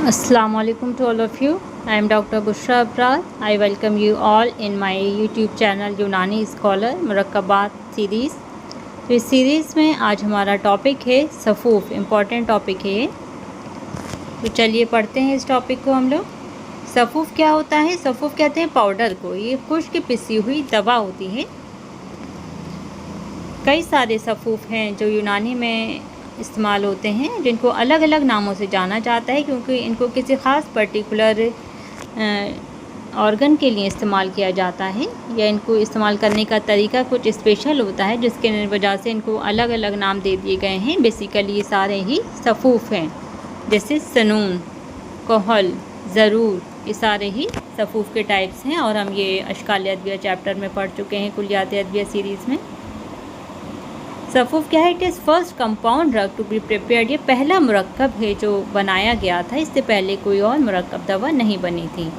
Assalamu alaikum to all of you. I am Dr. Bushra Abrar. I welcome you all in my YouTube channel यूनानी scholar मुरक्कबात series. तो इस series में आज हमारा topic है सफ़ूफ़, important topic है ये। तो चलिए पढ़ते हैं इस टॉपिक को हम लोग। सफ़ूफ़ क्या होता है? सफ़ूफ़ कहते हैं पाउडर को। ये खुश्क पिसी हुई दवा होती है। कई सारे सफ़ूफ़ हैं जो यूनानी में इस्तेमाल होते हैं, जिनको अलग अलग नामों से जाना जाता है क्योंकि इनको किसी ख़ास पर्टिकुलर ऑर्गन के लिए इस्तेमाल किया जाता है या इनको इस्तेमाल करने का तरीका कुछ स्पेशल होता है, जिसके वजह से इनको अलग अलग नाम दे दिए गए हैं। बेसिकली ये सारे ही सफ़ूफ़ हैं, जैसे सनून, कोहल, ज़रूर, ये सारे ही सफ़ूफ़ के टाइप्स हैं और हम ये अशकाल अदविया चैप्टर में पढ़ चुके हैं कुलियात अदविया सीरीज़ में। सफ़ूफ़ क्या है? It is first compound drug to be prepared. ये पहला मुरक्कब है जो बनाया गया था, इससे पहले कोई और मुरक्कब दवा नहीं बनी थी।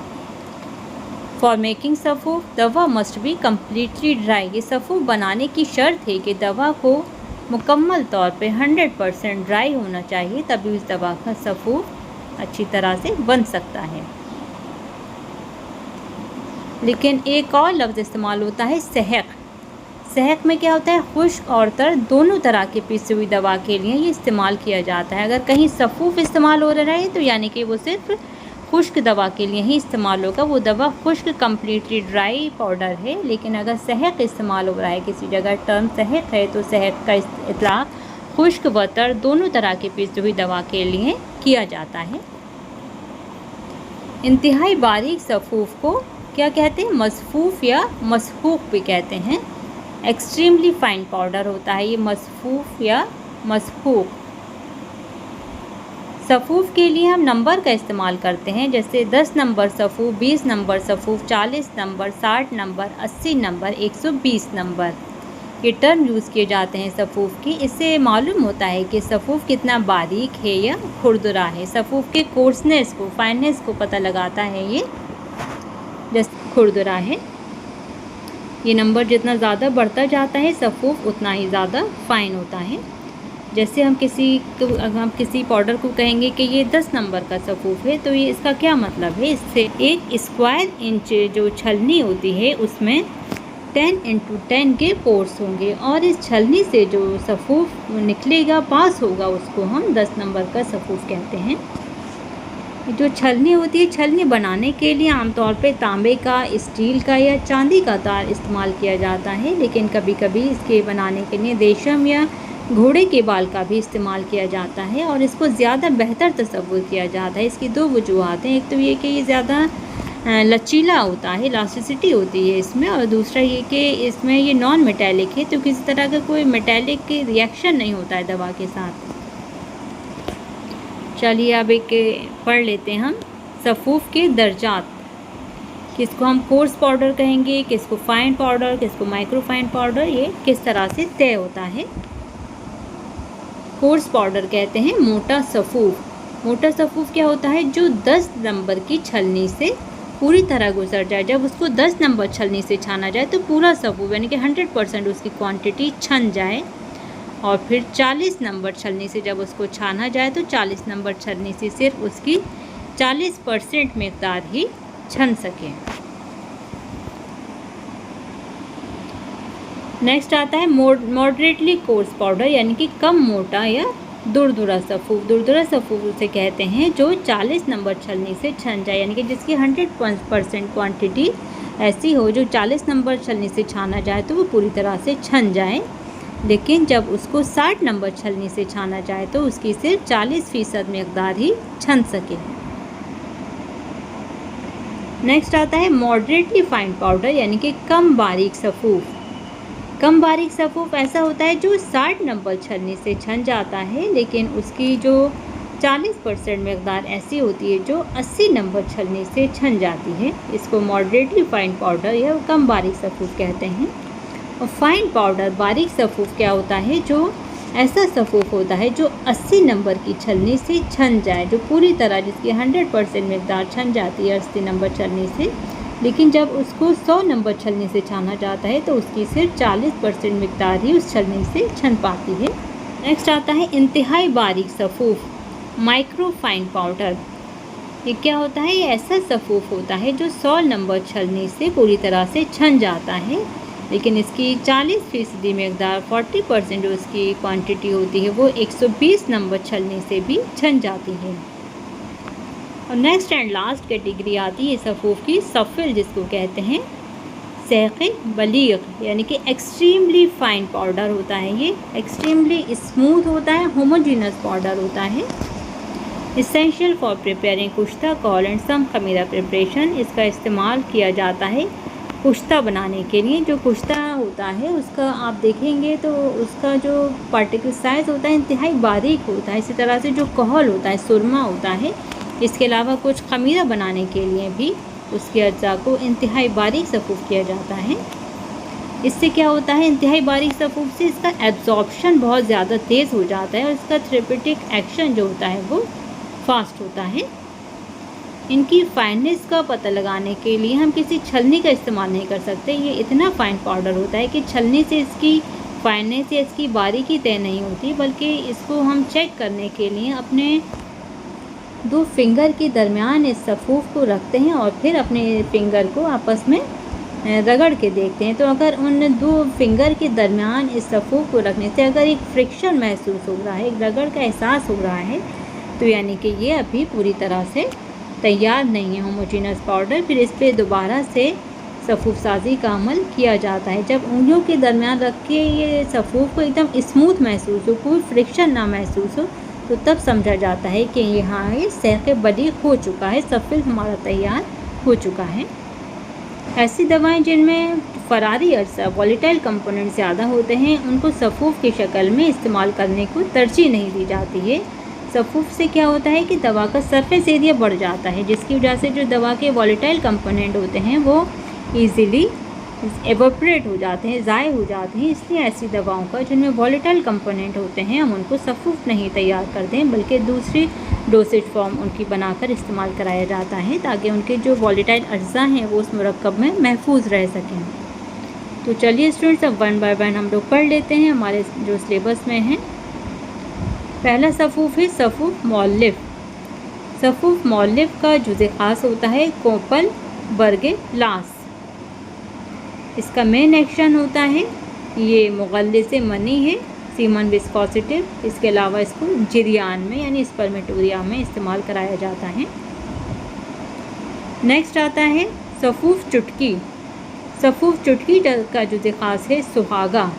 फॉर मेकिंग सफ़ूफ़ दवा मस्ट बी कम्प्लीटली ड्राई। ये सफ़ूफ़ बनाने की शर्त है कि दवा को मुकम्मल तौर पे 100% ड्राई होना चाहिए, तभी उस दवा का सफ़ूफ़ अच्छी तरह से बन सकता है। लेकिन एक और लफ्ज़ इस्तेमाल होता है सहक। सहक में क्या होता है? खुश्क और तर दोनों तरह की पीसी हुई दवा के लिए ये इस्तेमाल किया जाता है। अगर कहीं सफ़ूफ़ इस्तेमाल हो रहा है तो यानी कि वो सिर्फ खुश्क दवा के लिए ही इस्तेमाल होगा, वो दवा खुश्क कम्प्लीटली ड्राई पाउडर है। लेकिन अगर सहक इस्तेमाल हो रहा है किसी जगह, टर्म सहक है, तो सहक का इतलाक़ खुश्क व तर दोनों तरह की पीसी हुई दवा के लिए किया जाता है। इंतहाई बारीक सफ़ूफ़ को क्या कहते हैं? मसफूफ़ या मसहूक़ भी कहते हैं। एक्सट्रीमली फाइन पाउडर होता है ये मसफूफ़ या मसहूक़। सफ़ूफ़ के लिए हम नंबर का इस्तेमाल करते हैं, जैसे 10 नंबर सफ़ूफ़, 20 नंबर सफ़ूफ़, 40 नंबर, 60 नंबर, 80 नंबर, 120 नंबर। ये टर्म यूज़ किए जाते हैं सफ़ूफ़ की। इससे मालूम होता है कि सफ़ूफ़ कितना बारीक है या खुरदुरा है। सफ़ूफ़ के कोर्सनेस को, फाइननेस को पता लगाता है ये, जैसे खुरदुरा है। ये नंबर जितना ज़्यादा बढ़ता जाता है सफ़ूफ़ उतना ही ज़्यादा फ़ाइन होता है। जैसे हम किसी पाउडर को कहेंगे कि ये 10 नंबर का सफ़ूफ़ है, तो ये इसका क्या मतलब है? इससे एक स्क्वायर इंच जो छलनी होती है उसमें 10 × 10 के पोर्स होंगे और इस छलनी से जो सफ़ूफ़ निकलेगा, पास होगा, उसको हम 10 नंबर का सफ़ूफ़ कहते हैं। जो छलनी होती है, छलनी बनाने के लिए आमतौर पे तांबे का, स्टील का या चांदी का तार इस्तेमाल किया जाता है, लेकिन कभी कभी इसके बनाने के लिए रेशम या घोड़े के बाल का भी इस्तेमाल किया जाता है और इसको ज़्यादा बेहतर तस्वुर किया जाता है। इसकी दो वजूहात हैं। एक तो ये कि ये ज़्यादा लचीला होता है, इलास्टिसिटी होती है इसमें, और दूसरा ये कि इसमें ये नॉन मेटेलिक है, तो किसी तरह का कोई मेटेलिक रिएक्शन नहीं होता है दवा के साथ। चलिए अब एक पढ़ लेते हैं हम सफ़ूफ़ के दर्जात। किसको हम कोर्स पाउडर कहेंगे, किसको फाइन पाउडर, किसको माइक्रो फाइन पाउडर, ये किस तरह से तय होता है। कोर्स पाउडर कहते हैं मोटा सफ़ूफ़। मोटा सफ़ूफ़ क्या होता है? जो 10 नंबर की छलनी से पूरी तरह गुजर जाए। जब उसको 10 नंबर छलनी से छाना जाए तो पूरा सफ़ूफ़ यानी कि 100% उसकी क्वांटिटी छन जाए, और फिर 40 नंबर छलनी से जब उसको छाना जाए तो 40 नंबर छलनी से सिर्फ उसकी 40% मिक़दार ही छन सके। नेक्स्ट आता है मॉडरेटली कोर्स पाउडर, यानी कि कम मोटा या दुरदुरा सफ़ूफ़। दुरदुरा सफ़ूफ़ उसे कहते हैं जो 40 नंबर छलनी से छन जाए, यानी कि जिसकी 100% क्वांटिटी ऐसी हो जो 40 नंबर छलनी से छाना जाए तो वो पूरी तरह से छन जाए। लेकिन जब उसको 60 नंबर छलनी से छाना जाए तो उसकी सिर्फ 40% मिक़दार ही छन सके। नेक्स्ट आता है मॉडरेटली फाइन पाउडर, यानी कि कम बारीक सफ़ूफ़। कम बारीक सफ़ूफ़ ऐसा होता है जो 60 नंबर छलनी से छन जाता है, लेकिन उसकी जो 40% मिक़दार ऐसी होती है जो 80 नंबर छलनी से छन जाती है। इसको मॉडरेटली फाइन पाउडर या कम बारीक सफ़ूफ़ कहते हैं। और फाइन पाउडर बारीक सफ़ूफ़ क्या होता है? जो ऐसा सफ़ूफ़ होता है जो 80 नंबर की छलनी से छन जाए, जो पूरी तरह जिसकी 100% मिक़दार छन जाती है 80 नंबर छलनी से, लेकिन जब उसको 100 नंबर छलनी से छाना जाता है तो उसकी सिर्फ 40% मिक़दार ही उस छलनी से छन पाती है। नेक्स्ट आता है इंतहाई बारीक सफ़ूफ़, माइक्रो फाइन पाउडर। ये क्या होता है, ये ऐसा सफ़ूफ़ होता है जो 100 नंबर छलनी से पूरी तरह से छन जाता है, लेकिन इसकी 40% मकदार 40% जो इसकी क्वांटिटी होती है वो 120 नंबर छलनी से भी छन जाती है। और नेक्स्ट एंड लास्ट कैटेगरी आती है सफ़ूफ़ की, सफ़िल जिसको कहते हैं, सेक़े बलीग यानी कि एक्सट्रीमली फाइन पाउडर होता है। ये एक्सट्रीमली स्मूथ होता है, होमोजीनस पाउडर होता है। इसेंशियल फॉर प्रिपेयरिंग कुश्ता कॉल एंड सम खमीरा प्रिपरेशन, इसका इस्तेमाल किया जाता है कुश्ता बनाने के लिए। जो कुश्ता होता है उसका आप देखेंगे तो उसका जो पार्टिकल साइज़ होता है इंतहाई बारीक होता है। इसी तरह से जो कहल होता है, सुरमा होता है। इसके अलावा कुछ खमीरा बनाने के लिए भी उसके अज्जा को इंतहाई बारीक सफ़ूफ़ किया जाता है। इससे क्या होता है, इंतहाई बारीक सफ़ूफ़ से इसका एब्जॉर्प्शन बहुत ज़्यादा तेज़ हो जाता है और इसका थेरेपेटिक एक्शन जो होता है वो फास्ट होता है। इनकी फाइननेस का पता लगाने के लिए हम किसी छलनी का इस्तेमाल नहीं कर सकते। ये इतना फाइन पाउडर होता है कि छलनी से इसकी फाइननेस या इसकी बारीकी तय नहीं होती, बल्कि इसको हम चेक करने के लिए अपने 2 फिंगर के दरमियान इस सफ़ूफ़ को रखते हैं और फिर अपने फिंगर को आपस में रगड़ के देखते हैं। तो अगर उन 2 फिंगर के दरमियान इस सफ़ूफ़ को रखने से अगर एक फ्रिक्शन महसूस हो रहा है, एक रगड़ का एहसास हो रहा है, तो यानी कि ये अभी पूरी तरह से तैयार नहीं है होमोजीनस पाउडर। फिर इस पर दोबारा से सफ़ूफ़ साजी का अमल किया जाता है। जब उंगलियों के दरमियान रख के ये सफ़ूफ़ को एकदम स्मूथ महसूस हो, कोई फ्रिक्शन ना महसूस हो, तो तब समझा जाता है कि यहाँ ये सेक़े बलीग हो चुका है, सफ़िल हमारा तैयार हो चुका है। ऐसी दवाएं जिनमें फ़रारी अरसा वॉलेटाइल कंपोनेंट ज़्यादा होते हैं, उनको सफ़ूफ़ की शक्ल में इस्तेमाल करने को तरजीह नहीं दी जाती है। सफ़ूफ़ से क्या होता है कि दवा का सरफेस एरिया बढ़ जाता है, जिसकी वजह से जो दवा के वॉलेटाइल कंपोनेंट होते हैं वो ईज़िली एवोपरेट हो जाते हैं, ज़ाय हो जाते हैं। इसलिए ऐसी दवाओं का जिनमें वॉलेटाइल कंपोनेंट होते हैं हम उनको सफ़ूफ़ नहीं तैयार करते हैं, बल्कि दूसरी डोसेज फॉर्म उनकी बनाकर इस्तेमाल कराया जाता है, ताकि उनके जो वॉलेटाइल अज्जा हैं वो उस मुरक्कब में महफूज रह सकें। तो चलिए स्टूडेंट्स, अब 1 बाय 1 हम लोग पढ़ लेते हैं हमारे जो सिलेबस में है। पहला सफ़ूफ़ है सफ़ूफ़ मौलिफ़। सफ़ूफ़ मौलिफ़ का जुज़े ख़ास होता है कोपल बर्गे लास। इसका मेन एक्शन होता है, ये मुग़ल्लिज़ मनी है, सीमन विस्कोसिटिव। इसके अलावा इसको जिरियान में यानी स्पर्मेटोरिया में इस्तेमाल कराया जाता है। नेक्स्ट आता है सफ़ूफ़ चुटकी। सफ़ूफ़ चुटकी का जुज़े ख़ास है सुहागा।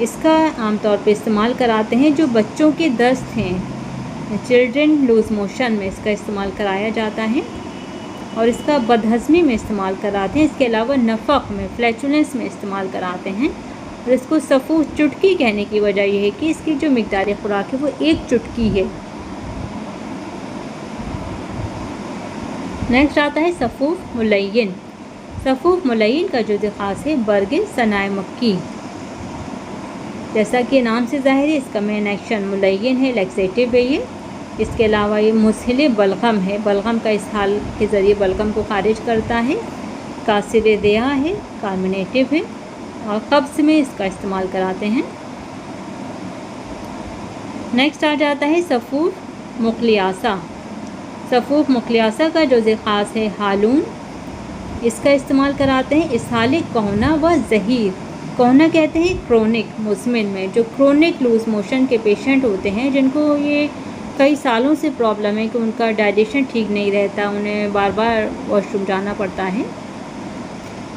इसका आमतौर पर इस्तेमाल कराते हैं जो बच्चों के दस्त हैं, चिल्ड्रन लूज़ मोशन में इसका इस्तेमाल कराया जाता है और इसका बदहज़मी में इस्तेमाल कराते हैं। इसके अलावा नफ़क़ में, फ्लैचुलेंस में इस्तेमाल कराते हैं। और इसको सफ़ूफ़ चुटकी कहने की वजह यह है कि इसकी जो मिक़दार खुराक है वो 1 चुटकी है। नेक्स्ट आता है सफ़ूफ़ मुलय्यन। सफ़ूफ़ मुलय्यन का जुज़े ख़ास है बर्गे सनाए मक्की। जैसा कि नाम से ज़ाहिर है, इसका मेन एक्शन मुलय्यन है, लैक्सेटिव है ये। इसके अलावा ये मुस्हिल बलगम है, बलगम का इसहाल के ज़रिए बलगम को खारिज करता है। कासिर दिया है, कार्बोनेटिव है और कब्ज़ में इसका इस्तेमाल कराते हैं। नेक्स्ट आ जाता है सफ़ूफ़ मुक़लियासा। सफ़ूफ़ मुक़लियासा का जुज़े ख़ास है हालून। इसका इस्तेमाल कराते हैं इसहाल कहना व ज़हीर। कहना कहते हैं क्रोनिक मुज़मिन में, जो क्रोनिक लूज़ मोशन के पेशेंट होते हैं, जिनको ये कई सालों से प्रॉब्लम है कि उनका डाइजेशन ठीक नहीं रहता, उन्हें बार बार वॉशरूम जाना पड़ता है,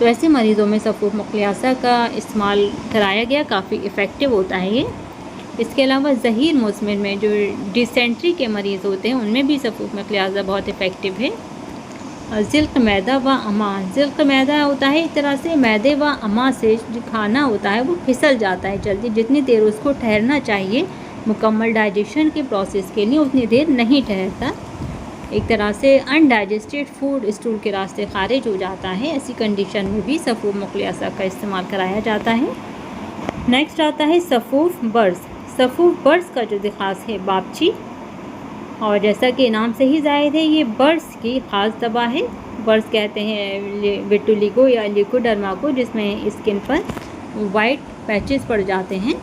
तो ऐसे मरीज़ों में सफ़ूफ़ मुक़लियासा का इस्तेमाल कराया गया, काफ़ी इफ़ेक्टिव होता है ये। इसके अलावा ज़हीर मुज़मिन में जो डिसेंट्री के मरीज़ होते हैं उनमें भी सफ़ूफ़ मुक़लियासा बहुत इफ़ेक्टिव है। ज़िल्क़ मैदा व अमा। ज़िल्क़ मैदा होता है एक तरह से मैदे व अमा से जो खाना होता है वो फिसल जाता है जल्दी, जितनी देर उसको ठहरना चाहिए मुकम्मल डाइजेशन के प्रोसेस के लिए उतनी देर नहीं ठहरता। एक तरह से अनडाइजेस्टेड फूड स्टूल के रास्ते खारिज हो जाता है। ऐसी कंडीशन में भी सफ़ूफ़ मुक़लियासा का इस्तेमाल कराया जाता है। नेक्स्ट आता है सफ़ूफ़ बर्स। सफ़ूफ़ बर्स का जो ख़ास है बापची, और जैसा कि नाम से ही ज़ाहिर है ये बर्स की ख़ास दवा है। बर्स कहते हैं विटुलिगो या लिकोडर्मा को, जिसमें स्किन पर वाइट पैचेस पड़ जाते हैं।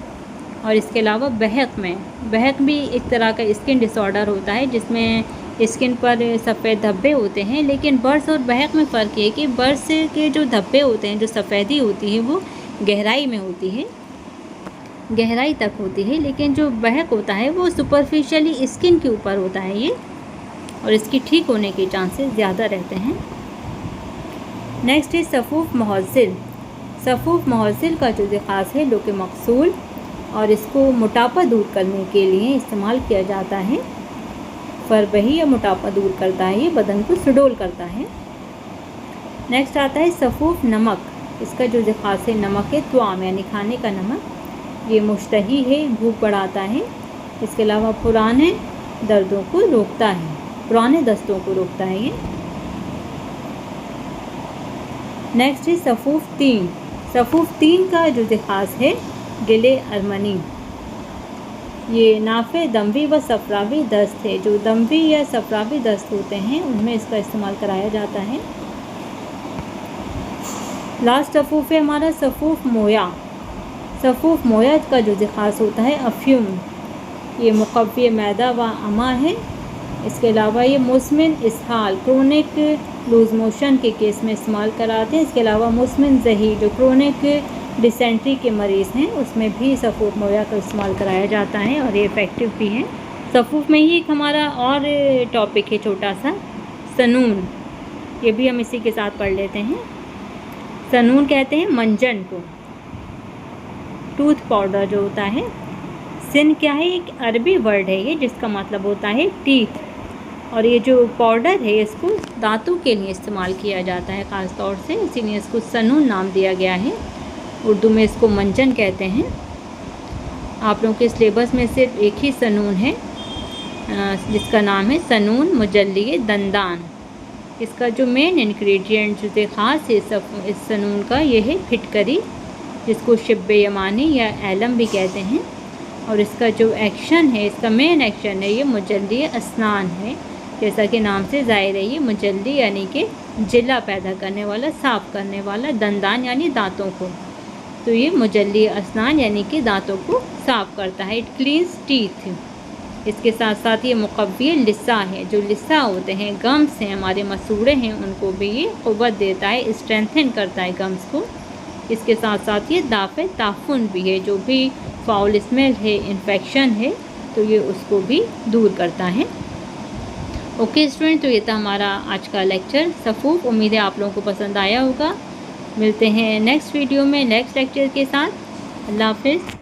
और इसके अलावा बहक में, बहक भी एक तरह का स्किन डिसऑर्डर होता है जिसमें स्किन पर सफ़ेद धब्बे होते हैं, लेकिन बर्स और बहक में फ़र्क ये है कि बर्स के जो धब्बे होते हैं, जो सफ़ेदी होती है वो गहराई में होती है, गहराई तक होती है, लेकिन जो बहक होता है वो सुपरफिशियली स्किन के ऊपर होता है ये, और इसकी ठीक होने के चांसेस ज़्यादा रहते हैं। नेक्स्ट है सफ़ूफ महज़िल। सफ़ूफ महज़िल का जो ख़ास है लोके मकसूल, और इसको मोटापा दूर करने के लिए इस्तेमाल किया जाता है। फरबही या मोटापा दूर करता है, ये बदन को सुडौल करता है। नेक्स्ट आता है सफ़ूफ नमक। इसका जो ख़ास है नमक है त्वाम यानी खाने का नमक, ये मुश्तही है, भूख बढ़ाता है। इसके अलावा पुराने दर्दों को रोकता है, पुराने दस्तों को रोकता है ये। नेक्स्ट है सफ़ूफ तीन। सफ़ूफ तीन का जो ख़ास है गिले अरमनी, ये नाफे दमवी व सफरावी दस्त है। जो दमवी या सफरावी दस्त होते हैं उनमें इसका इस्तेमाल कराया जाता है। लास्ट सफ़ूफ है हमारा सफ़ूफ मोया। सफ़ूफ मोया का जो ख़ास होता है अफ्यूम, ये मुक़व्वी मैदा व अमा है। इसके अलावा ये मुस्मिन इसहाल क्रोनिक लूज़ मोशन के केस में इस्तेमाल कराते हैं। इसके अलावा मुस्मिन ज़ही जो क्रोनिक डिसेंट्री के मरीज़ हैं उसमें भी सफ़ूफ मोया का इस्तेमाल कराया जाता है, और ये इफ़ेक्टिव भी है। सफ़ूफ में ही एक हमारा और टॉपिक है छोटा सा, सनून, ये भी हम इसी के साथ पढ़ लेते हैं। सनून कहते हैं मंजन को, टूथ पाउडर जो होता है। सिन क्या है, एक अरबी वर्ड है ये जिसका मतलब होता है टीथ, और ये जो पाउडर है इसको दांतों के लिए इस्तेमाल किया जाता है ख़ास तौर से, इसीलिए इसको सनून नाम दिया गया है। उर्दू में इसको मंजन कहते हैं। आप लोगों के सिलेबस में सिर्फ एक ही सनून है जिसका नाम है सनून मुजल्ली दंदान। इसका जो मेन इंग्रेडिएंट जो ख़ास है इस सनून का ये है फिटकरी, जिसको शिब्ब यमानी या एलम भी कहते हैं। और इसका जो एक्शन है, इसका मेन एक्शन है ये मुजल्ली अस्नान है, जैसा कि नाम से ज़ाहिर है। ये मुजल्ली यानी कि जिला पैदा करने वाला, साफ़ करने वाला, दंदान यानी दांतों को, तो ये मुजल्ली अस्नान यानी कि दांतों को साफ़ करता है। It cleans teeth. इसके साथ साथ ये मुक़व्वी लिस्सा है, जो लिस्सा होते हैं, गम्स हैं, हमारे मसूड़े हैं, उनको भी ये क़ुव्वत देता है, स्ट्रेंथन करता है गम्स को। इसके साथ साथ ये दाफ़े ताफ़ुन भी है, जो भी फाउल स्मेल है, इन्फेक्शन है, तो ये उसको भी दूर करता है। ओके स्टूडेंट, तो ये था हमारा आज का लेक्चर सफ़ूफ। उम्मीद है आप लोगों को पसंद आया होगा। मिलते हैं नेक्स्ट वीडियो में नेक्स्ट लेक्चर के साथ। अल्लाह हाफ़िज़।